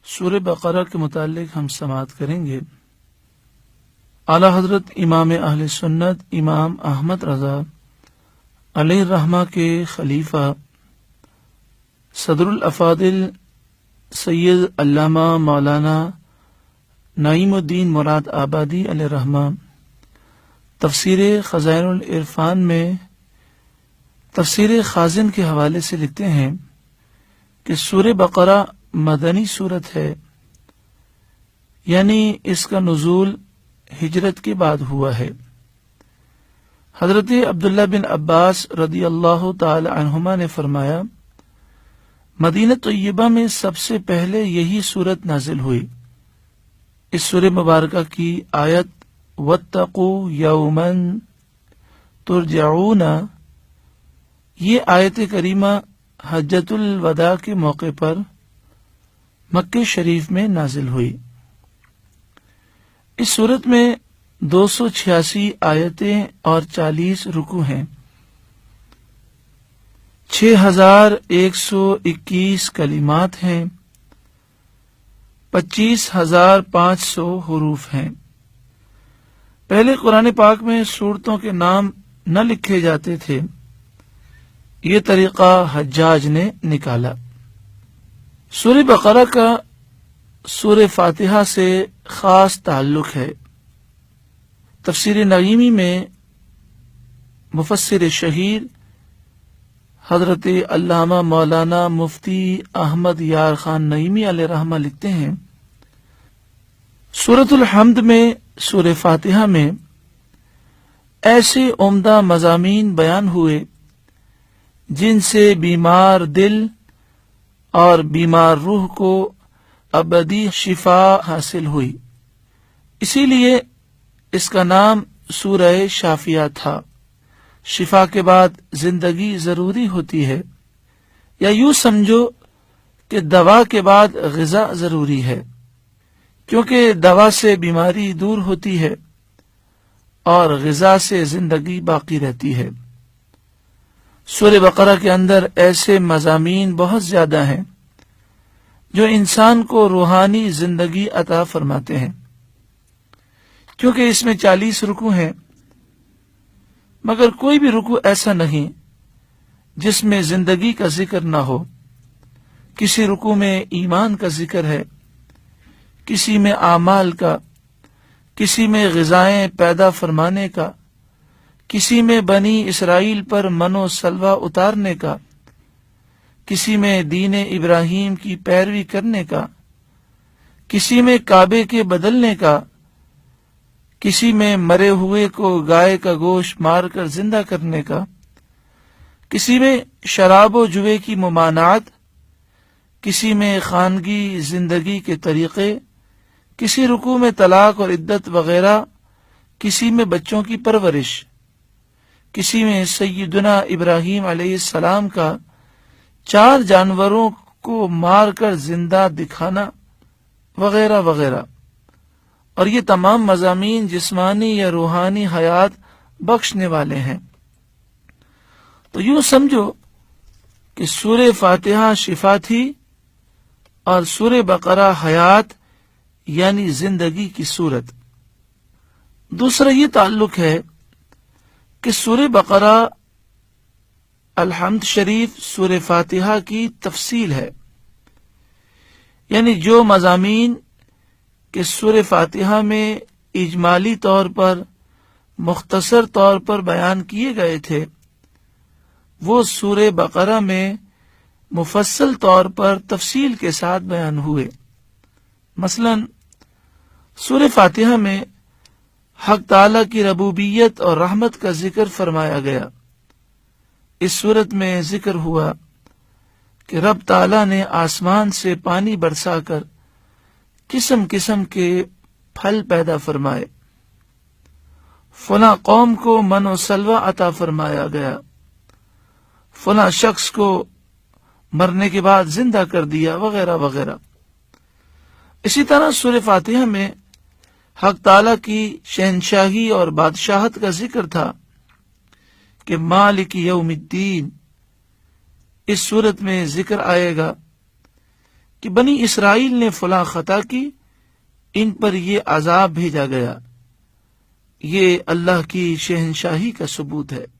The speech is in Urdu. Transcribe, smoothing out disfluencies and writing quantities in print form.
سورہ بقرہ کے متعلق ہم سماعت کریں گے۔ اعلی حضرت امام اہل سنت امام احمد رضا علیہ الرحمہ کے خلیفہ صدر الافاضل سید علامہ مولانا نعیم الدین مراد آبادی علیہ الرحمہ تفسیر خزائن العرفان میں تفسیر خازن کے حوالے سے لکھتے ہیں کہ سورہ بقرہ مدنی سورت ہے، یعنی اس کا نزول ہجرت کے بعد ہوا ہے۔ حضرت عبداللہ بن عباس رضی اللہ تعالی عنہما نے فرمایا، مدینہ طیبہ میں سب سے پہلے یہی سورت نازل ہوئی۔ اس سورہ مبارکہ کی آیت وَاتَّقُوا يَوْمًا تُرْجَعُونَ، یہ آیت کریمہ حجۃ الوداع کے موقع پر مکہ شریف میں نازل ہوئی۔ اس سورت میں 286 آیتیں اور 40 رکوع ہیں، 6121 کلمات ہیں، 25,500 حروف ہیں۔ پہلے قرآن پاک میں سورتوں کے نام نہ لکھے جاتے تھے، یہ طریقہ حجاج نے نکالا۔ سورہ بقرہ کا سورہ فاتحہ سے خاص تعلق ہے۔ تفسیر نعیمی میں مفسر شہیر حضرت علامہ مولانا مفتی احمد یار خان نعیمی علیہ رحمہ لکھتے ہیں، سورۃ الحمد میں سورہ فاتحہ میں ایسے عمدہ مضامین بیان ہوئے جن سے بیمار دل اور بیمار روح کو ابدی شفا حاصل ہوئی، اسی لیے اس کا نام سورہ شافیہ تھا۔ شفا کے بعد زندگی ضروری ہوتی ہے، یا یوں سمجھو کہ دوا کے بعد غذا ضروری ہے، کیونکہ دوا سے بیماری دور ہوتی ہے اور غذا سے زندگی باقی رہتی ہے۔ سورہ بقرہ کے اندر ایسے مضامین بہت زیادہ ہیں جو انسان کو روحانی زندگی عطا فرماتے ہیں، کیونکہ اس میں 40 رکوع ہیں، مگر کوئی بھی رکوع ایسا نہیں جس میں زندگی کا ذکر نہ ہو۔ کسی رکوع میں ایمان کا ذکر ہے، کسی میں اعمال کا، کسی میں غذائیں پیدا فرمانے کا، کسی میں بنی اسرائیل پر من و سلوہ اتارنے کا، کسی میں دین ابراہیم کی پیروی کرنے کا، کسی میں کعبے کے بدلنے کا، کسی میں مرے ہوئے کو گائے کا گوشت مار کر زندہ کرنے کا، کسی میں شراب و جوے کی ممانعت، کسی میں خانگی زندگی کے طریقے، کسی رکوع میں طلاق اور عدت وغیرہ، کسی میں بچوں کی پرورش، کسی میں سیدنا ابراہیم علیہ السلام کا 4 جانوروں کو مار کر زندہ دکھانا وغیرہ وغیرہ۔ اور یہ تمام مضامین جسمانی یا روحانی حیات بخشنے والے ہیں۔ تو یوں سمجھو کہ سورہ فاتحہ شفا تھی اور سورہ بقرہ حیات یعنی زندگی کی صورت۔ دوسرا یہ تعلق ہے کہ سورہ بقرہ الحمد شریف سورہ فاتحہ کی تفصیل ہے، یعنی جو مضامین کہ سورہ فاتحہ میں اجمالی طور پر مختصر طور پر بیان کیے گئے تھے، وہ سورہ بقرہ میں مفصل طور پر تفصیل کے ساتھ بیان ہوئے۔ مثلا سورہ فاتحہ میں حق تعالی کی ربوبیت اور رحمت کا ذکر فرمایا گیا۔ اس صورت میں ذکر ہوا کہ رب تعالی نے آسمان سے پانی برسا کر قسم قسم کے پھل پیدا فرمائے، فلاں قوم کو من و سلوہ عطا فرمایا گیا، فلاں شخص کو مرنے کے بعد زندہ کر دیا، وغیرہ وغیرہ۔ اسی طرح سورہ فاتحہ میں حق تعالی کی شہنشاہی اور بادشاہت کا ذکر تھا کہ مالک یوم الدین۔ اس صورت میں ذکر آئے گا کہ بنی اسرائیل نے فلاں خطا کی، ان پر یہ عذاب بھیجا گیا، یہ اللہ کی شہنشاہی کا ثبوت ہے۔